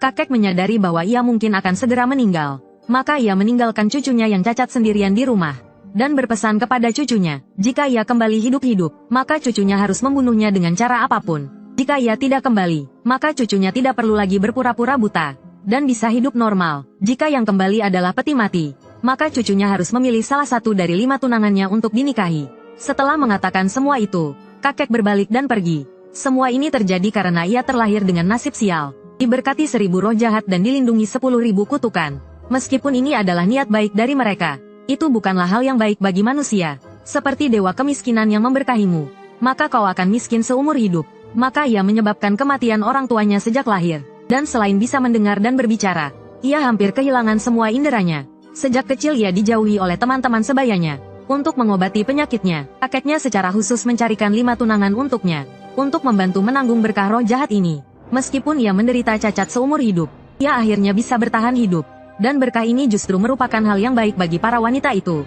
Kakek menyadari bahwa ia mungkin akan segera meninggal. Maka ia meninggalkan cucunya yang cacat sendirian di rumah. Dan berpesan kepada cucunya, jika ia kembali hidup-hidup, maka cucunya harus membunuhnya dengan cara apapun. Jika ia tidak kembali, maka cucunya tidak perlu lagi berpura-pura buta. Dan bisa hidup normal. Jika yang kembali adalah peti mati, maka cucunya harus memilih salah satu dari 5 tunangannya untuk dinikahi. Setelah mengatakan semua itu, kakek berbalik dan pergi. Semua ini terjadi karena ia terlahir dengan nasib sial. Diberkati 1000 roh jahat dan dilindungi 10.000 kutukan. Meskipun ini adalah niat baik dari mereka, itu bukanlah hal yang baik bagi manusia. Seperti dewa kemiskinan yang memberkahimu, maka kau akan miskin seumur hidup. Maka ia menyebabkan kematian orang tuanya sejak lahir. Dan selain bisa mendengar dan berbicara, ia hampir kehilangan semua inderanya. Sejak kecil ia dijauhi oleh teman-teman sebayanya. Untuk mengobati penyakitnya, kakeknya secara khusus mencarikan 5 tunangan untuknya. Untuk membantu menanggung berkah roh jahat ini. Meskipun ia menderita cacat seumur hidup, ia akhirnya bisa bertahan hidup. Dan berkah ini justru merupakan hal yang baik bagi para wanita itu.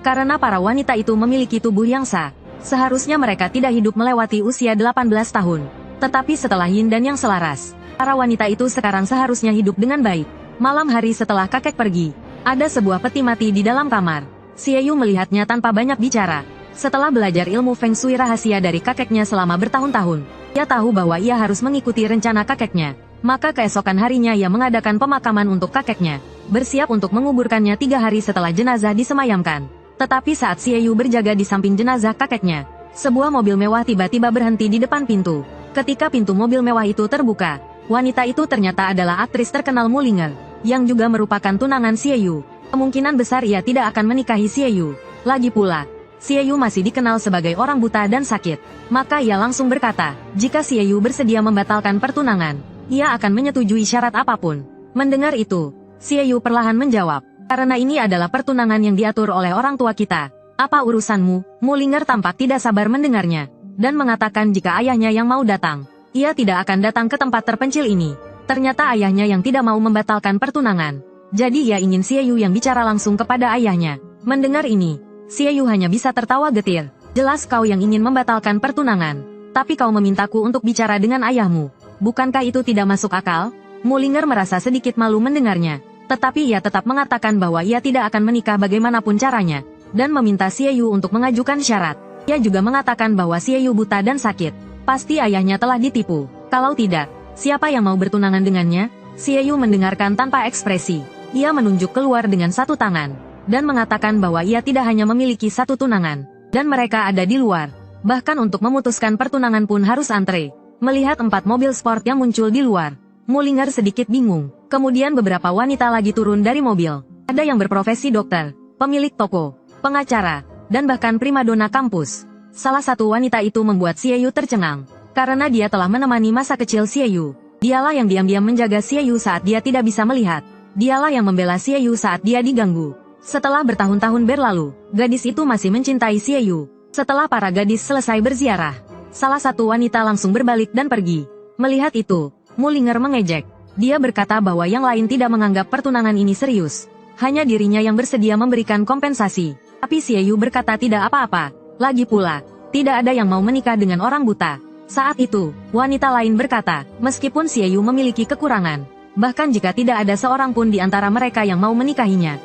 Karena para wanita itu memiliki tubuh yang sah, seharusnya mereka tidak hidup melewati usia 18 tahun. Tetapi setelah yin dan yang selaras, para wanita itu sekarang seharusnya hidup dengan baik. Malam hari setelah kakek pergi, ada sebuah peti mati di dalam kamar. Xie Yu melihatnya tanpa banyak bicara. Setelah belajar ilmu Feng Shui rahasia dari kakeknya selama bertahun-tahun, ia tahu bahwa ia harus mengikuti rencana kakeknya. Maka keesokan harinya ia mengadakan pemakaman untuk kakeknya, bersiap untuk menguburkannya 3 hari setelah jenazah disemayamkan. Tetapi saat Xie Yu berjaga di samping jenazah kakeknya, sebuah mobil mewah tiba-tiba berhenti di depan pintu. Ketika pintu mobil mewah itu terbuka, wanita itu ternyata adalah aktris terkenal Mulinger, yang juga merupakan tunangan Xie Yu. Kemungkinan besar ia tidak akan menikahi Xie Yu. Lagi pula, Xie Yu masih dikenal sebagai orang buta dan sakit. Maka ia langsung berkata, jika Xie Yu bersedia membatalkan pertunangan, ia akan menyetujui syarat apapun. Mendengar itu, Xie Yu perlahan menjawab, karena ini adalah pertunangan yang diatur oleh orang tua kita. Apa urusanmu? Mulinger tampak tidak sabar mendengarnya, dan mengatakan jika ayahnya yang mau datang, ia tidak akan datang ke tempat terpencil ini. Ternyata ayahnya yang tidak mau membatalkan pertunangan. Jadi ia ingin Xie Yu yang bicara langsung kepada ayahnya. Mendengar ini, Xie Yu hanya bisa tertawa getir. Jelas kau yang ingin membatalkan pertunangan, tapi kau memintaku untuk bicara dengan ayahmu. Bukankah itu tidak masuk akal? Mulinger merasa sedikit malu mendengarnya, tetapi ia tetap mengatakan bahwa ia tidak akan menikah bagaimanapun caranya, dan meminta Xie Yu untuk mengajukan syarat. Ia juga mengatakan bahwa Xie Yu buta dan sakit. Pasti ayahnya telah ditipu. Kalau tidak, siapa yang mau bertunangan dengannya? Xie Yu mendengarkan tanpa ekspresi. Ia menunjuk keluar dengan satu tangan, dan mengatakan bahwa ia tidak hanya memiliki satu tunangan, dan mereka ada di luar. Bahkan untuk memutuskan pertunangan pun harus antre. Melihat 4 mobil sport yang muncul di luar, Mulinger sedikit bingung. Kemudian beberapa wanita lagi turun dari mobil. Ada yang berprofesi dokter, pemilik toko, pengacara, dan bahkan primadona kampus. Salah satu wanita itu membuat Xie Yu tercengang, karena dia telah menemani masa kecil Xie Yu. Dialah yang diam-diam menjaga Xie Yu saat dia tidak bisa melihat. Dialah yang membela Xie Yu saat dia diganggu. Setelah bertahun-tahun berlalu, gadis itu masih mencintai Xie Yu. Setelah para gadis selesai berziarah, salah satu wanita langsung berbalik dan pergi. Melihat itu, Mulinger mengejek. Dia berkata bahwa yang lain tidak menganggap pertunangan ini serius. Hanya dirinya yang bersedia memberikan kompensasi. Tapi Xie Yu berkata tidak apa-apa. Lagi pula, tidak ada yang mau menikah dengan orang buta. Saat itu, wanita lain berkata, meskipun Xie Yu memiliki kekurangan, bahkan jika tidak ada seorang pun di antara mereka yang mau menikahinya,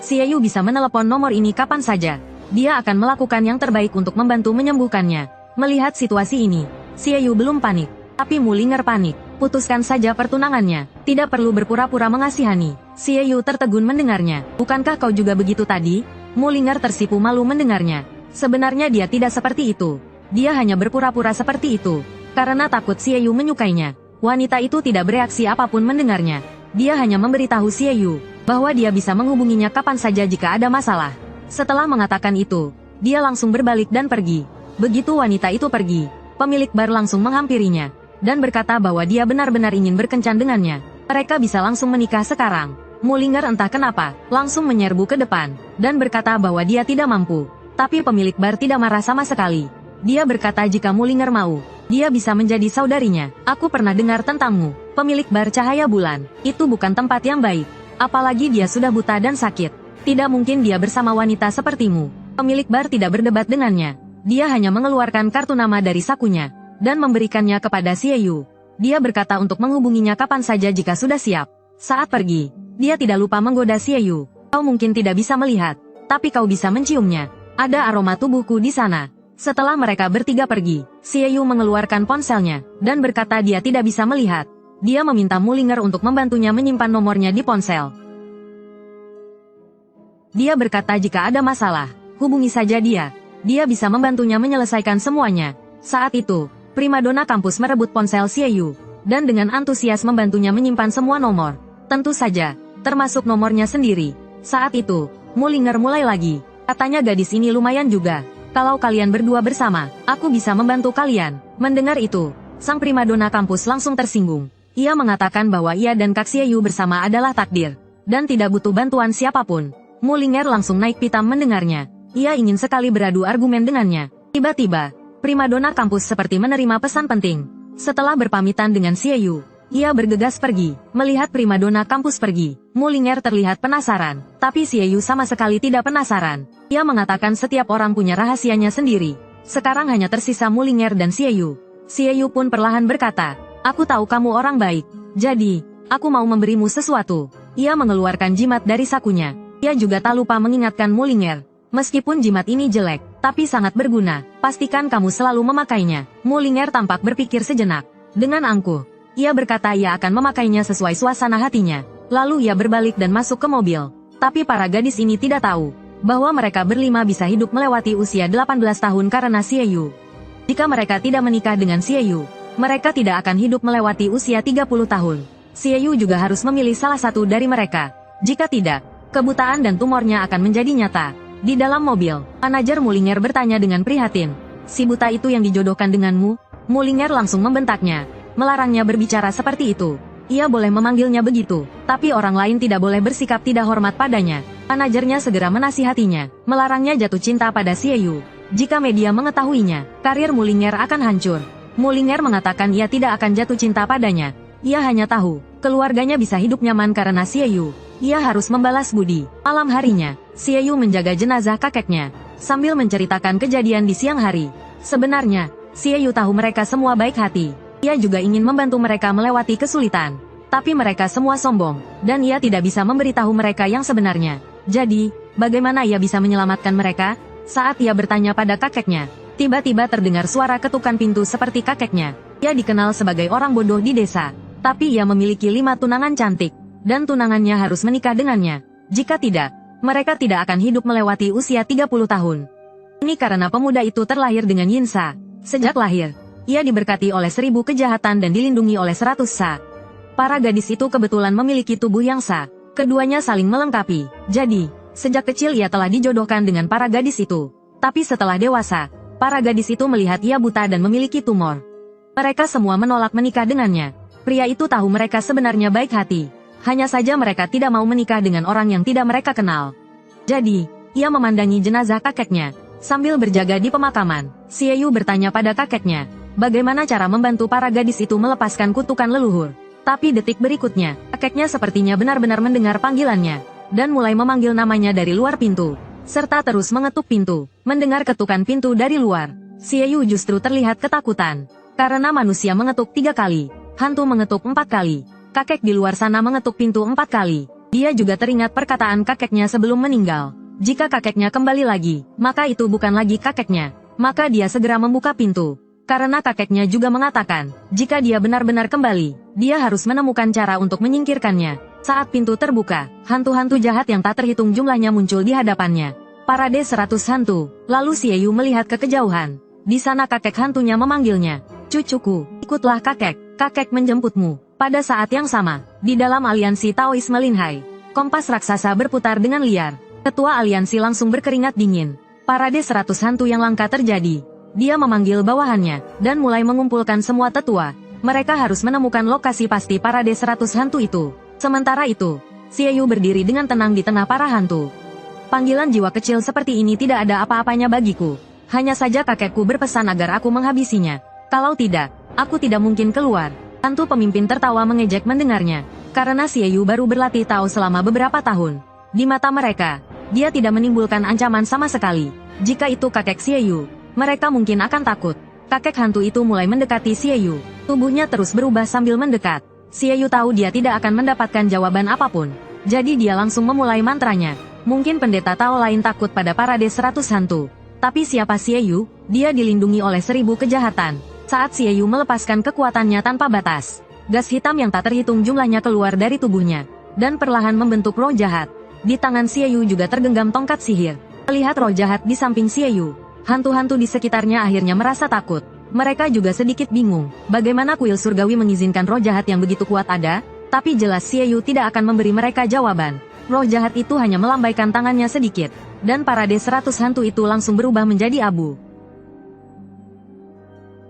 Xie Yu bisa menelepon nomor ini kapan saja. Dia akan melakukan yang terbaik untuk membantu menyembuhkannya. Melihat situasi ini, Xie Yu belum panik, tapi Mulinger panik. Putuskan saja pertunangannya, tidak perlu berpura-pura mengasihani. Xie Yu tertegun mendengarnya. Bukankah kau juga begitu tadi? Mulinger tersipu malu mendengarnya. Sebenarnya dia tidak seperti itu. Dia hanya berpura-pura seperti itu, karena takut Xie Yu menyukainya. Wanita itu tidak bereaksi apapun mendengarnya. Dia hanya memberitahu Xie Yu bahwa dia bisa menghubunginya kapan saja jika ada masalah. Setelah mengatakan itu, dia langsung berbalik dan pergi. Begitu wanita itu pergi, pemilik bar langsung menghampirinya, dan berkata bahwa dia benar-benar ingin berkencan dengannya. Mereka bisa langsung menikah sekarang. Mulinger entah kenapa, langsung menyerbu ke depan, dan berkata bahwa dia tidak mampu. Tapi pemilik bar tidak marah sama sekali. Dia berkata jika Mulinger mau, dia bisa menjadi saudarinya. Aku pernah dengar tentangmu, pemilik bar Cahaya Bulan. Itu bukan tempat yang baik. Apalagi dia sudah buta dan sakit. Tidak mungkin dia bersama wanita sepertimu. Pemilik bar tidak berdebat dengannya. Dia hanya mengeluarkan kartu nama dari sakunya, dan memberikannya kepada Xie Yu. Dia berkata untuk menghubunginya kapan saja jika sudah siap. Saat pergi, dia tidak lupa menggoda Xie Yu. Kau mungkin tidak bisa melihat, tapi kau bisa menciumnya. Ada aroma tubuhku di sana. Setelah mereka bertiga pergi, Xie Yu mengeluarkan ponselnya, dan berkata dia tidak bisa melihat. Dia meminta Mullinger untuk membantunya menyimpan nomornya di ponsel. Dia berkata jika ada masalah, hubungi saja dia. Dia bisa membantunya menyelesaikan semuanya. Saat itu, primadona kampus merebut ponsel Xie Yu, dan dengan antusias membantunya menyimpan semua nomor. Tentu saja, termasuk nomornya sendiri. Saat itu, Mullinger mulai lagi. Katanya gadis ini lumayan juga. Kalau kalian berdua bersama, aku bisa membantu kalian. Mendengar itu, sang primadona kampus langsung tersinggung. Ia mengatakan bahwa ia dan Kak Xie Yu bersama adalah takdir, dan tidak butuh bantuan siapapun. Mullinger langsung naik pitam mendengarnya. Ia ingin sekali beradu argumen dengannya. Tiba-tiba, primadona kampus seperti menerima pesan penting. Setelah berpamitan dengan Xie Yu, ia bergegas pergi. Melihat primadona kampus pergi, Mullinger terlihat penasaran, tapi Xie Yu sama sekali tidak penasaran. Ia mengatakan setiap orang punya rahasianya sendiri. Sekarang hanya tersisa Mullinger dan Xie Yu. Xie Yu pun perlahan berkata, aku tahu kamu orang baik. Jadi, aku mau memberimu sesuatu. Ia mengeluarkan jimat dari sakunya. Ia juga tak lupa mengingatkan Mullinger. Meskipun jimat ini jelek, tapi sangat berguna. Pastikan kamu selalu memakainya. Mullinger tampak berpikir sejenak. Dengan angkuh, ia berkata ia akan memakainya sesuai suasana hatinya. Lalu ia berbalik dan masuk ke mobil. Tapi para gadis ini tidak tahu bahwa mereka berlima bisa hidup melewati usia 18 tahun karena Xie Yu. Jika mereka tidak menikah dengan Xie Yu, mereka tidak akan hidup melewati usia 30 tahun. Xie Yu juga harus memilih salah satu dari mereka. Jika tidak, kebutaan dan tumornya akan menjadi nyata. Di dalam mobil, manajer Mullinger bertanya dengan prihatin, si buta itu yang dijodohkan denganmu? Mullinger langsung membentaknya, melarangnya berbicara seperti itu. Ia boleh memanggilnya begitu, tapi orang lain tidak boleh bersikap tidak hormat padanya. Manajernya segera menasihatinya, melarangnya jatuh cinta pada Xie Yu. Jika media mengetahuinya, karir Mullinger akan hancur. Mullinger mengatakan ia tidak akan jatuh cinta padanya. Ia hanya tahu, keluarganya bisa hidup nyaman karena Xie Yu. Ia harus membalas budi. Malam harinya, Xie Yu menjaga jenazah kakeknya, sambil menceritakan kejadian di siang hari. Sebenarnya, Xie Yu tahu mereka semua baik hati. Ia juga ingin membantu mereka melewati kesulitan. Tapi mereka semua sombong, dan ia tidak bisa memberitahu mereka yang sebenarnya. Jadi, bagaimana ia bisa menyelamatkan mereka? Saat ia bertanya pada kakeknya, tiba-tiba terdengar suara ketukan pintu seperti kakeknya. Ia dikenal sebagai orang bodoh di desa, tapi ia memiliki 5 tunangan cantik, dan tunangannya harus menikah dengannya. Jika tidak, mereka tidak akan hidup melewati usia 30 tahun. Ini karena pemuda itu terlahir dengan Yin Sha. Sejak lahir, ia diberkati oleh 1000 kejahatan dan dilindungi oleh 100 Sha. Para gadis itu kebetulan memiliki tubuh yang Sha. Keduanya saling melengkapi. Jadi, sejak kecil ia telah dijodohkan dengan para gadis itu. Tapi setelah dewasa, para gadis itu melihat ia buta dan memiliki tumor. Mereka semua menolak menikah dengannya. Pria itu tahu mereka sebenarnya baik hati. Hanya saja mereka tidak mau menikah dengan orang yang tidak mereka kenal. Jadi, ia memandangi jenazah kakeknya. Sambil berjaga di pemakaman, Xie Yu bertanya pada kakeknya, bagaimana cara membantu para gadis itu melepaskan kutukan leluhur. Tapi detik berikutnya, kakeknya sepertinya benar-benar mendengar panggilannya, dan mulai memanggil namanya dari luar pintu, serta terus mengetuk pintu. Mendengar ketukan pintu dari luar, Xie Yu justru terlihat ketakutan. Karena manusia mengetuk 3 kali, hantu mengetuk 4 kali, kakek di luar sana mengetuk pintu 4 kali. Dia juga teringat perkataan kakeknya sebelum meninggal. Jika kakeknya kembali lagi, maka itu bukan lagi kakeknya. Maka dia segera membuka pintu. Karena kakeknya juga mengatakan, jika dia benar-benar kembali, dia harus menemukan cara untuk menyingkirkannya. Saat pintu terbuka, hantu-hantu jahat yang tak terhitung jumlahnya muncul di hadapannya. Parade 100 hantu. Lalu Xie Yu melihat ke kejauhan. Di sana kakek hantunya memanggilnya. Cucuku, ikutlah kakek. Kakek menjemputmu. Pada saat yang sama, di dalam aliansi Taoisme Linhai, kompas raksasa berputar dengan liar. Ketua aliansi langsung berkeringat dingin. Parade 100 hantu yang langka terjadi. Dia memanggil bawahannya, dan mulai mengumpulkan semua tetua. Mereka harus menemukan lokasi pasti parade 100 hantu itu. Sementara itu, Xie Yu berdiri dengan tenang di tengah para hantu. Panggilan jiwa kecil seperti ini tidak ada apa-apanya bagiku. Hanya saja kakekku berpesan agar aku menghabisinya. Kalau tidak, aku tidak mungkin keluar. Hantu pemimpin tertawa mengejek mendengarnya. Karena Xie Yu baru berlatih Tao selama beberapa tahun. Di mata mereka, dia tidak menimbulkan ancaman sama sekali. Jika itu kakek Xie Yu, mereka mungkin akan takut. Kakek hantu itu mulai mendekati Xie Yu. Tubuhnya terus berubah sambil mendekat. Xie Yu tahu dia tidak akan mendapatkan jawaban apapun. Jadi dia langsung memulai mantranya. Mungkin pendeta Tao lain takut pada parade 100 hantu. Tapi siapa Xie Yu? Dia dilindungi oleh 1000 kejahatan. Saat Xie Yu melepaskan kekuatannya tanpa batas, gas hitam yang tak terhitung jumlahnya keluar dari tubuhnya, dan perlahan membentuk roh jahat. Di tangan Xie Yu juga tergenggam tongkat sihir. Melihat roh jahat di samping Xie Yu, hantu-hantu di sekitarnya akhirnya merasa takut. Mereka juga sedikit bingung, bagaimana kuil surgawi mengizinkan roh jahat yang begitu kuat ada, tapi jelas Xie Yu tidak akan memberi mereka jawaban. Roh jahat itu hanya melambaikan tangannya sedikit, dan parade 100 hantu itu langsung berubah menjadi abu.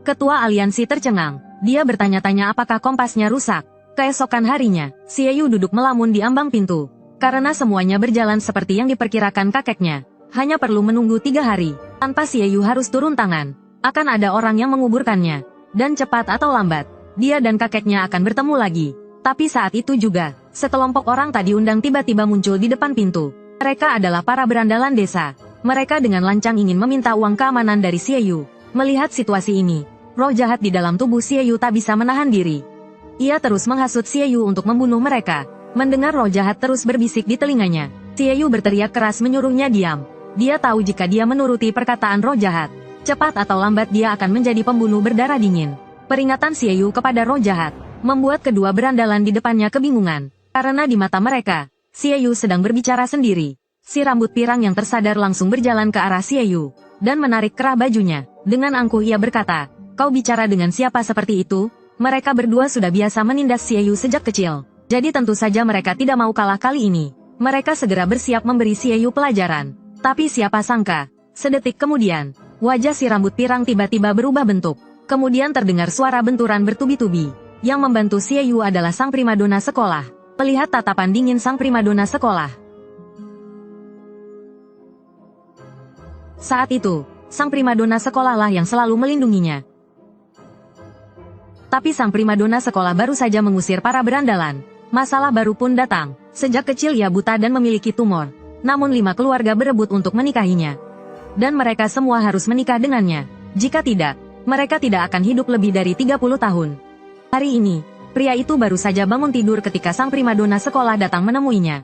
Ketua aliansi tercengang. Dia bertanya-tanya apakah kompasnya rusak. Keesokan harinya, Xie Yu duduk melamun di ambang pintu. Karena semuanya berjalan seperti yang diperkirakan kakeknya, hanya perlu menunggu 3 hari. Tanpa Xie Yu harus turun tangan, akan ada orang yang menguburkannya. Dan cepat atau lambat, dia dan kakeknya akan bertemu lagi. Tapi saat itu juga, sekelompok orang tak diundang tiba-tiba muncul di depan pintu. Mereka adalah para berandalan desa. Mereka dengan lancang ingin meminta uang keamanan dari Xie Yu. Melihat situasi ini, roh jahat di dalam tubuh Xie Yu tak bisa menahan diri. Ia terus menghasut Xie Yu untuk membunuh mereka. Mendengar roh jahat terus berbisik di telinganya, Xie Yu berteriak keras menyuruhnya diam. Dia tahu jika dia menuruti perkataan roh jahat, cepat atau lambat dia akan menjadi pembunuh berdarah dingin. Peringatan Xie Yu kepada roh jahat membuat kedua berandalan di depannya kebingungan. Karena di mata mereka, Xie Yu sedang berbicara sendiri. Si rambut pirang yang tersadar langsung berjalan ke arah Xie Yu dan menarik kerah bajunya. Dengan angkuh ia berkata, "Kau bicara dengan siapa seperti itu?" Mereka berdua sudah biasa menindas Xie Yu sejak kecil. Jadi tentu saja mereka tidak mau kalah kali ini. Mereka segera bersiap memberi Xie Yu pelajaran. Tapi siapa sangka, sedetik kemudian, wajah si rambut pirang tiba-tiba berubah bentuk. Kemudian terdengar suara benturan bertubi-tubi. Yang membantu Xie Yu adalah sang primadona sekolah. Melihat tatapan dingin sang primadona sekolah. Saat itu, sang primadona sekolahlah yang selalu melindunginya. Tapi sang primadona sekolah baru saja mengusir para berandalan. Masalah baru pun datang. Sejak kecil ia buta dan memiliki tumor. Namun 5 keluarga berebut untuk menikahinya. Dan mereka semua harus menikah dengannya. Jika tidak, mereka tidak akan hidup lebih dari 30 tahun. Hari ini, pria itu baru saja bangun tidur ketika sang primadona sekolah datang menemuinya.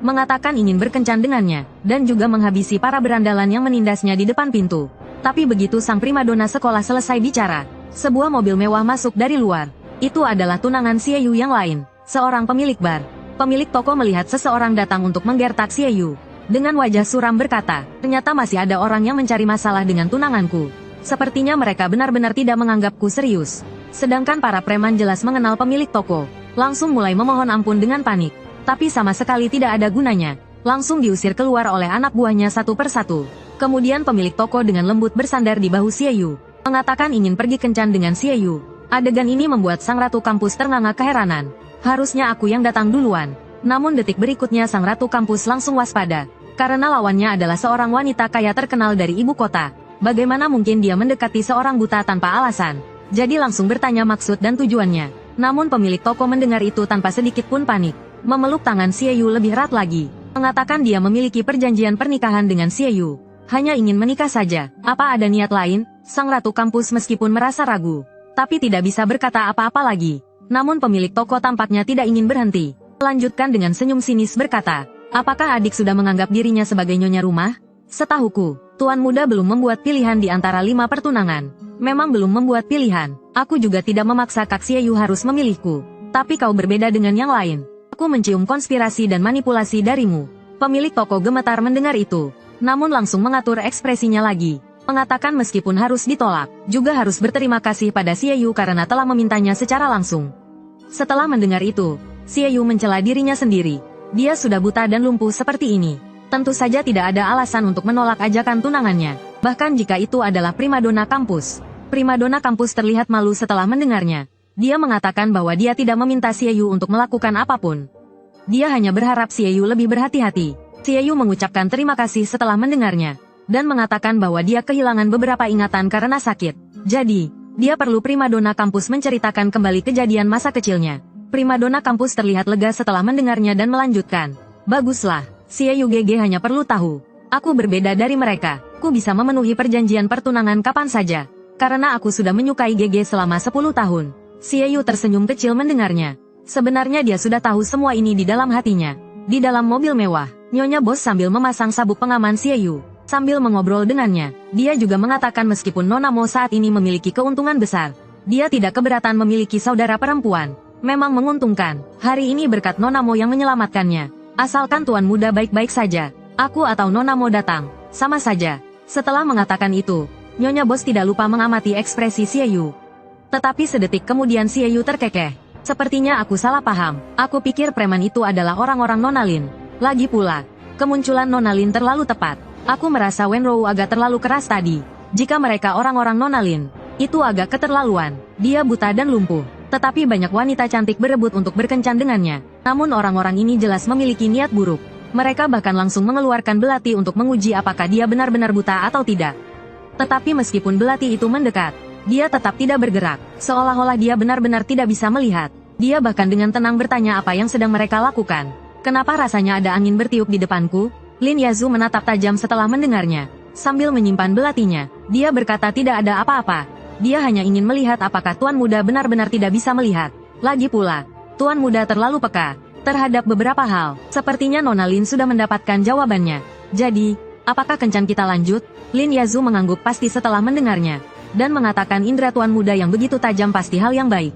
Mengatakan ingin berkencan dengannya, dan juga menghabisi para berandalan yang menindasnya di depan pintu. Tapi begitu sang primadona sekolah selesai bicara, sebuah mobil mewah masuk dari luar. Itu adalah tunangan Xie Yu yang lain, seorang pemilik bar. Pemilik toko melihat seseorang datang untuk menggertak Xie Yu. Dengan wajah suram berkata, "Ternyata masih ada orang yang mencari masalah dengan tunanganku. Sepertinya mereka benar-benar tidak menganggapku serius." Sedangkan para preman jelas mengenal pemilik toko, langsung mulai memohon ampun dengan panik. Tapi sama sekali tidak ada gunanya, langsung diusir keluar oleh anak buahnya satu persatu. Kemudian pemilik toko dengan lembut bersandar di bahu Xie Yu, mengatakan ingin pergi kencan dengan Xie Yu. Adegan ini membuat sang ratu kampus ternganga keheranan. Harusnya aku yang datang duluan. Namun detik berikutnya sang ratu kampus langsung waspada. Karena lawannya adalah seorang wanita kaya terkenal dari ibu kota. Bagaimana mungkin dia mendekati seorang buta tanpa alasan? Jadi langsung bertanya maksud dan tujuannya. Namun pemilik toko mendengar itu tanpa sedikit pun panik. Memeluk tangan Xie Yu lebih erat lagi. Mengatakan dia memiliki perjanjian pernikahan dengan Xie Yu. Hanya ingin menikah saja. Apa ada niat lain? Sang ratu kampus meskipun merasa ragu, tapi tidak bisa berkata apa-apa lagi. Namun pemilik toko tampaknya tidak ingin berhenti. Lanjutkan dengan senyum sinis berkata, "Apakah adik sudah menganggap dirinya sebagai nyonya rumah? Setahuku, tuan muda belum membuat pilihan di antara 5 pertunangan. Memang belum membuat pilihan. Aku juga tidak memaksa Kak Xie Yu harus memilihku. Tapi kau berbeda dengan yang lain. Aku mencium konspirasi dan manipulasi darimu." Pemilik toko gemetar mendengar itu, namun langsung mengatur ekspresinya lagi. Mengatakan meskipun harus ditolak, juga harus berterima kasih pada Xie Yu karena telah memintanya secara langsung. Setelah mendengar itu, Xie Yu mencela dirinya sendiri. Dia sudah buta dan lumpuh seperti ini. Tentu saja tidak ada alasan untuk menolak ajakan tunangannya. Bahkan jika itu adalah primadona kampus. Primadona kampus terlihat malu setelah mendengarnya. Dia mengatakan bahwa dia tidak meminta Xie Yu untuk melakukan apapun. Dia hanya berharap Xie Yu lebih berhati-hati. Xie Yu mengucapkan terima kasih setelah mendengarnya, dan mengatakan bahwa dia kehilangan beberapa ingatan karena sakit. Jadi, dia perlu primadona kampus menceritakan kembali kejadian masa kecilnya. Primadona kampus terlihat lega setelah mendengarnya dan melanjutkan. "Baguslah, Xie Yu GG hanya perlu tahu. Aku berbeda dari mereka. Aku bisa memenuhi perjanjian pertunangan kapan saja. Karena aku sudah menyukai GG selama 10 tahun. Xie Yu tersenyum kecil mendengarnya. Sebenarnya dia sudah tahu semua ini di dalam hatinya. Di dalam mobil mewah, Nyonya Bos sambil memasang sabuk pengaman Xie Yu. Sambil mengobrol dengannya, dia juga mengatakan meskipun Nona Mo saat ini memiliki keuntungan besar, dia tidak keberatan memiliki saudara perempuan. Memang menguntungkan, hari ini berkat Nona Mo yang menyelamatkannya. Asalkan Tuan Muda baik-baik saja, aku atau Nona Mo datang, sama saja. Setelah mengatakan itu, Nyonya Bos tidak lupa mengamati ekspresi Xie Yu. Tetapi sedetik kemudian Xie Yu terkekeh. Sepertinya aku salah paham. Aku pikir preman itu adalah orang-orang Nona Lin. Lagi pula, kemunculan Nona Lin terlalu tepat. Aku merasa Wenrou agak terlalu keras tadi. Jika mereka orang-orang Nona Lin, itu agak keterlaluan. Dia buta dan lumpuh. Tetapi banyak wanita cantik berebut untuk berkencan dengannya. Namun orang-orang ini jelas memiliki niat buruk. Mereka bahkan langsung mengeluarkan belati untuk menguji apakah dia benar-benar buta atau tidak. Tetapi meskipun belati itu mendekat, dia tetap tidak bergerak, seolah-olah dia benar-benar tidak bisa melihat. Dia bahkan dengan tenang bertanya apa yang sedang mereka lakukan. Kenapa rasanya ada angin bertiup di depanku? Lin Yazu menatap tajam setelah mendengarnya. Sambil menyimpan belatinya, dia berkata tidak ada apa-apa. Dia hanya ingin melihat apakah Tuan Muda benar-benar tidak bisa melihat. Lagi pula, Tuan Muda terlalu peka terhadap beberapa hal. Sepertinya Nona Lin sudah mendapatkan jawabannya. Jadi, apakah kencan kita lanjut? Lin Yazu mengangguk pasti setelah mendengarnya. Dan mengatakan indera Tuan Muda yang begitu tajam pasti hal yang baik.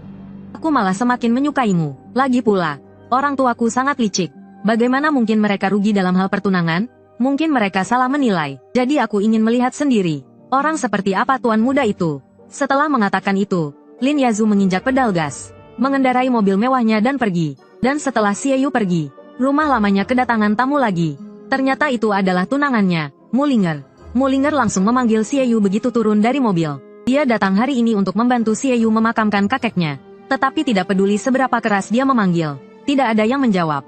Aku malah semakin menyukaimu. Lagi pula, orang tuaku sangat licik. Bagaimana mungkin mereka rugi dalam hal pertunangan? Mungkin mereka salah menilai. Jadi aku ingin melihat sendiri. Orang seperti apa Tuan Muda itu? Setelah mengatakan itu, Lin Yazu menginjak pedal gas, mengendarai mobil mewahnya dan pergi. Dan setelah Xie Yu pergi, rumah lamanya kedatangan tamu lagi. Ternyata itu adalah tunangannya, Mulinger. Mulinger langsung memanggil Xie Yu begitu turun dari mobil. Dia datang hari ini untuk membantu Xie Yu memakamkan kakeknya. Tetapi tidak peduli seberapa keras dia memanggil, tidak ada yang menjawab.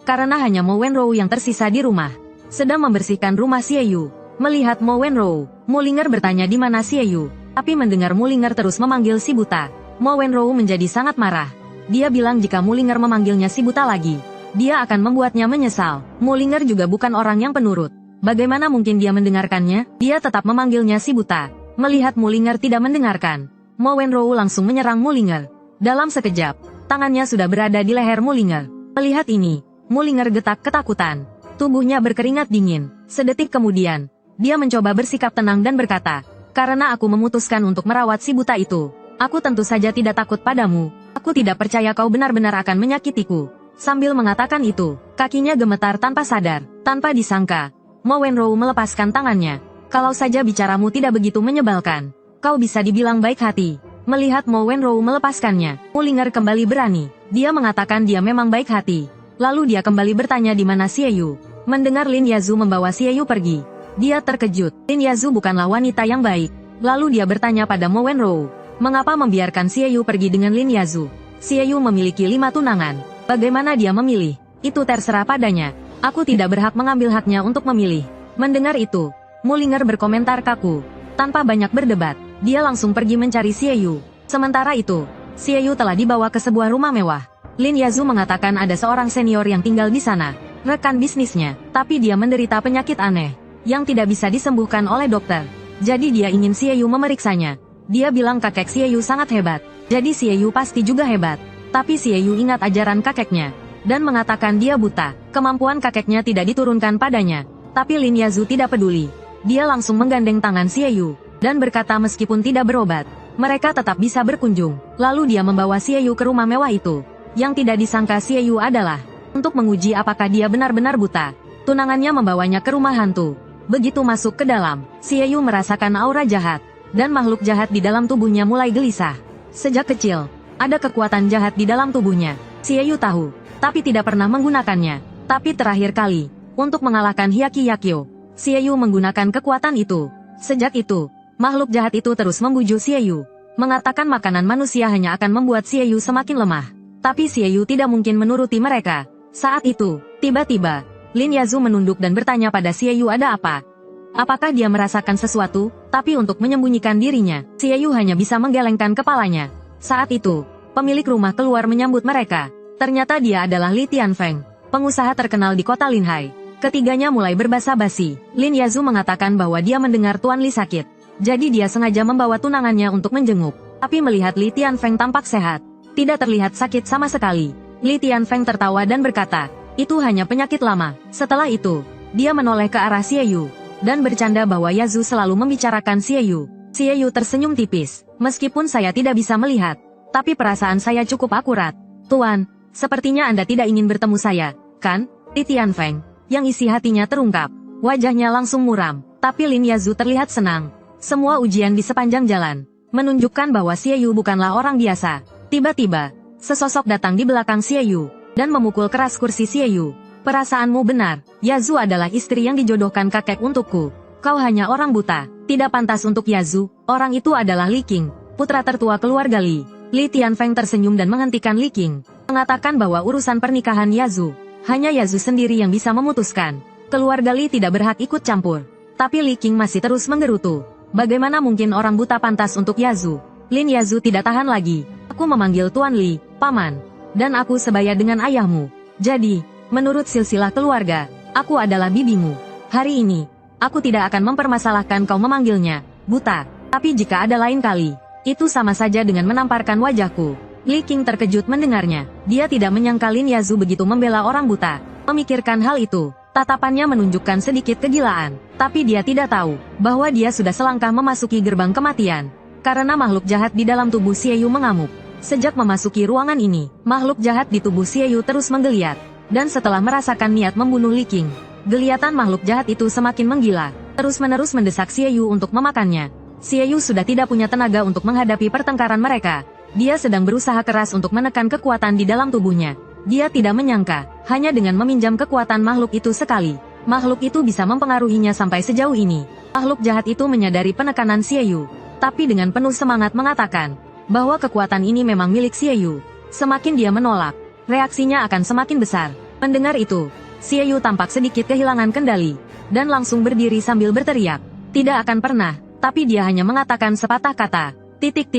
Karena hanya Mo Wenrou yang tersisa di rumah, sedang membersihkan rumah Xie Yu. Melihat Mo Wenrou, Mulinger bertanya di mana Xie Yu. Tapi mendengar Mulinger terus memanggil si buta, Mo Wenrou menjadi sangat marah. Dia bilang jika Mulinger memanggilnya si buta lagi, dia akan membuatnya menyesal. Mulinger juga bukan orang yang penurut. Bagaimana mungkin dia mendengarkannya? Dia tetap memanggilnya si buta. Melihat Mulinger tidak mendengarkan, Mo Wenrou langsung menyerang Mulinger. Dalam sekejap, tangannya sudah berada di leher Mulinger. Melihat ini, Mulinger getak ketakutan. Tubuhnya berkeringat dingin. Sedetik kemudian, dia mencoba bersikap tenang dan berkata, karena aku memutuskan untuk merawat si buta itu, aku tentu saja tidak takut padamu. Aku tidak percaya kau benar-benar akan menyakitiku. Sambil mengatakan itu, kakinya gemetar tanpa sadar. Tanpa disangka, Mo Wenrou melepaskan tangannya. Kalau saja bicaramu tidak begitu menyebalkan, kau bisa dibilang baik hati. Melihat Mo Wenrou melepaskannya, Mulinger kembali berani. Dia mengatakan dia memang baik hati. Lalu dia kembali bertanya di mana Xie Yu. Mendengar Lin Yazu membawa Xie Yu pergi, dia terkejut. Lin Yazu bukanlah wanita yang baik. Lalu dia bertanya pada Mo Wenrou, mengapa membiarkan Xie Yu pergi dengan Lin Yazu? Xie Yu memiliki 5 tunangan. Bagaimana dia memilih? Itu terserah padanya. Aku tidak berhak mengambil haknya untuk memilih. Mendengar itu, Mulinger berkomentar kaku. Tanpa banyak berdebat, dia langsung pergi mencari Xie Yu. Sementara itu, Xie Yu telah dibawa ke sebuah rumah mewah. Lin Yazu mengatakan ada seorang senior yang tinggal di sana, rekan bisnisnya, tapi dia menderita penyakit aneh yang tidak bisa disembuhkan oleh dokter. Jadi dia ingin Xie Yu memeriksanya. Dia bilang kakek Xie Yu sangat hebat. Jadi Xie Yu pasti juga hebat. Tapi Xie Yu ingat ajaran kakeknya dan mengatakan dia buta. Kemampuan kakeknya tidak diturunkan padanya. Tapi Lin Yazu tidak peduli. Dia langsung menggandeng tangan Xie Yu dan berkata meskipun tidak berobat, mereka tetap bisa berkunjung. Lalu dia membawa Xie Yu ke rumah mewah itu. Yang tidak disangka Xie Yu adalah untuk menguji apakah dia benar-benar buta. Tunangannya membawanya ke rumah hantu. Begitu masuk ke dalam, Xie Yu merasakan aura jahat, dan makhluk jahat di dalam tubuhnya mulai gelisah. Sejak kecil, ada kekuatan jahat di dalam tubuhnya. Xie Yu tahu, tapi tidak pernah menggunakannya. Tapi terakhir kali, untuk mengalahkan Hyaki Yakyo, Xie Yu menggunakan kekuatan itu. Sejak itu, makhluk jahat itu terus membujuk Xie Yu, mengatakan makanan manusia hanya akan membuat Xie Yu semakin lemah. Tapi Xie Yu tidak mungkin menuruti mereka. Saat itu, tiba-tiba, Lin Yazu menunduk dan bertanya pada Xie Yu ada apa. Apakah dia merasakan sesuatu? Tapi untuk menyembunyikan dirinya, Xie Yu hanya bisa menggelengkan kepalanya. Saat itu, pemilik rumah keluar menyambut mereka. Ternyata dia adalah Li Tianfeng, pengusaha terkenal di kota Linhai. Ketiganya mulai berbasa-basi. Lin Yazu mengatakan bahwa dia mendengar Tuan Li sakit. Jadi dia sengaja membawa tunangannya untuk menjenguk. Tapi melihat Li Tianfeng tampak sehat, tidak terlihat sakit sama sekali. Li Tianfeng tertawa dan berkata, itu hanya penyakit lama. Setelah itu, dia menoleh ke arah Xie Yu, dan bercanda bahwa Yazu selalu membicarakan Xie Yu. Xie Yu tersenyum tipis, meskipun saya tidak bisa melihat, tapi perasaan saya cukup akurat. Tuan, sepertinya Anda tidak ingin bertemu saya, kan? Li Tianfeng, yang isi hatinya terungkap. Wajahnya langsung muram, tapi Lin Yazu terlihat senang. Semua ujian di sepanjang jalan menunjukkan bahwa Xie Yu bukanlah orang biasa. Tiba-tiba, sesosok datang di belakang Xie Yu, dan memukul keras kursi Xie Yu. Perasaanmu benar, Yazu adalah istri yang dijodohkan kakek untukku. Kau hanya orang buta, tidak pantas untuk Yazu. Orang itu adalah Li Qing, putra tertua keluarga Li. Li Tianfeng tersenyum dan menghentikan Li Qing, mengatakan bahwa urusan pernikahan Yazu, hanya Yazu sendiri yang bisa memutuskan. Keluarga Li tidak berhak ikut campur. Tapi Li Qing masih terus menggerutu. Bagaimana mungkin orang buta pantas untuk Yazu? Lin Yazu tidak tahan lagi. Aku memanggil Tuan Li, paman. Dan aku sebaya dengan ayahmu. Jadi, menurut silsilah keluarga, aku adalah bibimu. Hari ini, aku tidak akan mempermasalahkan kau memanggilnya buta. Tapi jika ada lain kali, itu sama saja dengan menamparkan wajahku. Li Qing terkejut mendengarnya. Dia tidak menyangka Lin Yazu begitu membela orang buta. Memikirkan hal itu, tatapannya menunjukkan sedikit kegilaan. Tapi dia tidak tahu bahwa dia sudah selangkah memasuki gerbang kematian. Karena makhluk jahat di dalam tubuh Xie Yu mengamuk. Sejak memasuki ruangan ini, makhluk jahat di tubuh Xie Yu terus menggeliat. Dan setelah merasakan niat membunuh Li Qing, geliatan makhluk jahat itu semakin menggila. Terus-menerus mendesak Xie Yu untuk memakannya. Xie Yu sudah tidak punya tenaga untuk menghadapi pertengkaran mereka. Dia sedang berusaha keras untuk menekan kekuatan di dalam tubuhnya. Dia tidak menyangka, hanya dengan meminjam kekuatan makhluk itu sekali, makhluk itu bisa mempengaruhinya sampai sejauh ini. Makhluk jahat itu menyadari penekanan Xie Yu, tapi dengan penuh semangat mengatakan bahwa kekuatan ini memang milik Xie Yu. Semakin dia menolak, reaksinya akan semakin besar. Mendengar itu, Xie Yu tampak sedikit kehilangan kendali, dan langsung berdiri sambil berteriak. Tidak akan pernah, tapi dia hanya mengatakan sepatah kata, titik.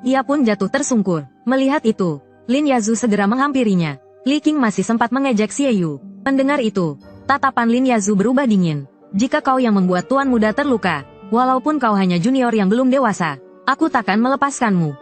Ia pun jatuh tersungkur. Melihat itu, Lin Yazu segera menghampirinya. Li Qing masih sempat mengejek Xie Yu. Mendengar itu, tatapan Lin Yazu berubah dingin. Jika kau yang membuat tuan muda terluka, walaupun kau hanya junior yang belum dewasa, aku takkan melepaskanmu.